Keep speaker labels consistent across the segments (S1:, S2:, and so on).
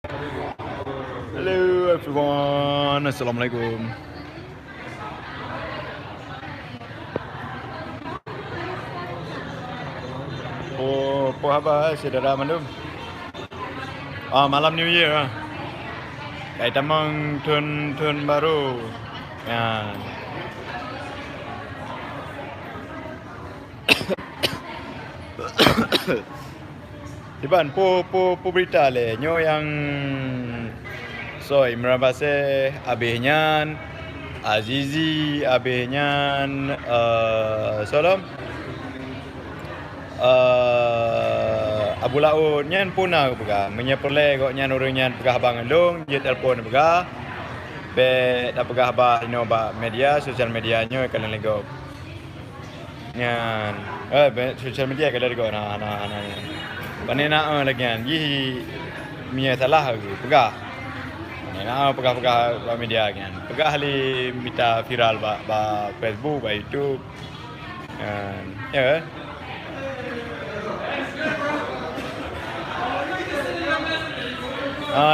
S1: Hello everyone, Assalamualaikum. Apa khabar saudara mandum? Malam New Year lah. Kait tamang tahun baru. Ya. Simpan po berita le nyo yang soy merabase abehnya Azizi abehnya salam Abu Laut nyan puna pega menyeperle kok nyan urang nyan pegah bang endong je telefon pega be dak pegah ba ino ba media sosial media nyo kan lego nyan sosial media kada lego ana panena lagi nyan yi mia salah lagi pegah nah pegah ba media kan pegah ali minta viral ba Facebook ba YouTube ya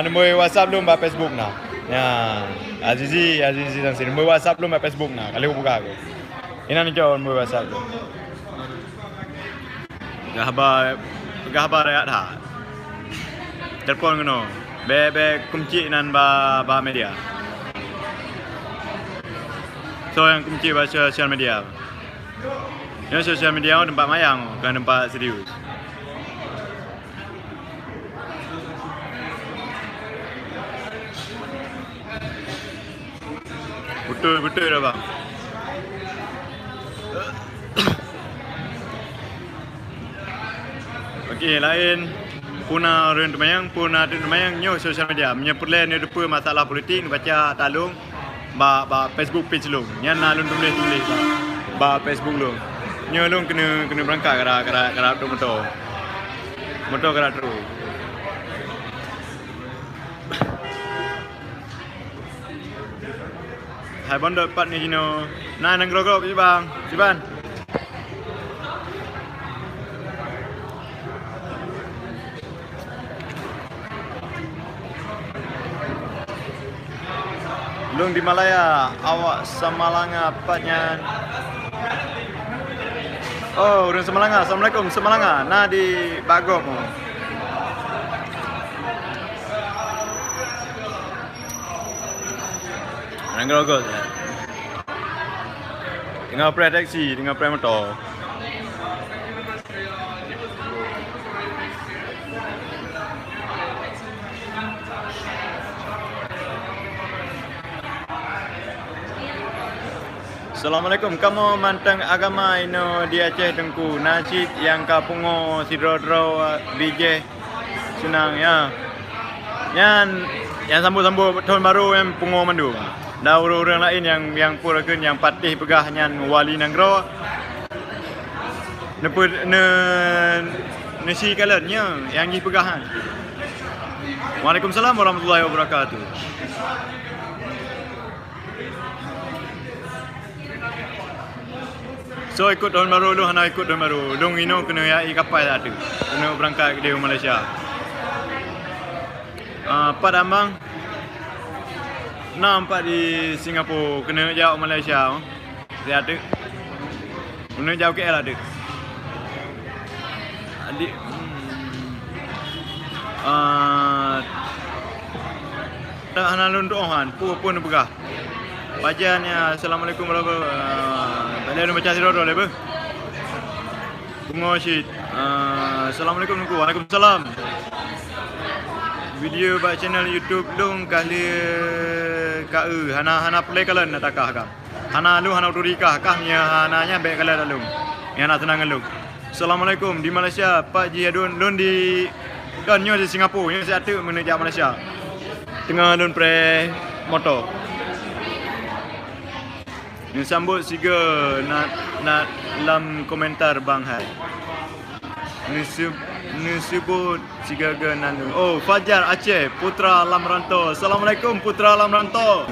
S1: nombor WhatsApp lu ba Facebook na. Ya, Azizi sang sini nombor WhatsApp lu ba Facebook na. Kali buka aku. Ina ni jauh nombor WhatsApp tu. Gahabar rakyat ha. Telefon kono. Be kunci nan ba media. So yang kunci ba sosial media. Yang sosial media tempat mayang, bukan tempat serius. Betul dah bang. Okey, lain puna orang temayang nyo sosial media menyepurlen ni depa masalah politik baca talung ba Facebook page lu. Nyan alun tulis ba Facebook lu. Nyo lu kena berangkat kara motor. Motor kara terus. Hai bondo pat ni jino. Nah nang grogro si bang. Simpan. Lung di Malaya, awak Semalanga patnya. Oh, orang Semalanga. Assalamualaikum Semalanga. Nah di Bagong. Nanggrogot ya. Tengah pre taksi, tengah pre motor. Assalamualaikum. Kamu mantang agama ino di Aceh Tengku. Nasib yang kapungo sidro-dro bije senang ya. Yang sambut tahun baru yang pungo mandu. Dah orang lain yang purakan yang patih pegah nyan wali nanggro. Nasi kalannya yang gi pegahan. Waalaikumsalam warahmatullahi wabarakatuh. So ikut tahun baru lu hana ikut tahun baru. Dong ino kena yai kapal ada. Kena berangkat ke Malaysia. Padamang nampak di Singapura kena jauh Malaysia. Dia ada. Kena jauh KL ada. Adik tak hana lunduhan pun begah. Bacaannya Assalamualaikum warahmatullahi wabarakatuh. Tadi ada baca sirah le bang. Pengosit. Assalamualaikum Waalaikumsalam. Video ba channel YouTube long kali KALEUH hana play kalen natakah kah. Hana lu hana turikah kah nya hananya baik kalen dalam. Yang nak tenang lu. Assalamualaikum di Malaysia Pak Ji Adun lun di kan nyo di Singapura yang saya tu menuju Malaysia. Tengah lun pre motor. Ni sambut siga nak dalam komentar bang hai. Ni sebut siga nalu. Oh, Fajar Aceh, putra lam rantau. Assalamualaikum putra lam rantau.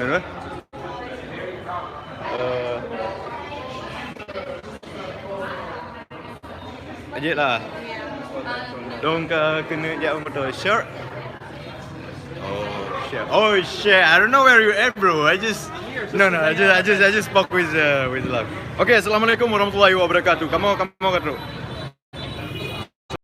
S1: Ajit lah. Dong kena jauh motor short. shit. Oh shit. I don't know where you at, bro. I just spoke with love. Okay, assalamualaikum warahmatullahi wabarakatuh. Kamu kata.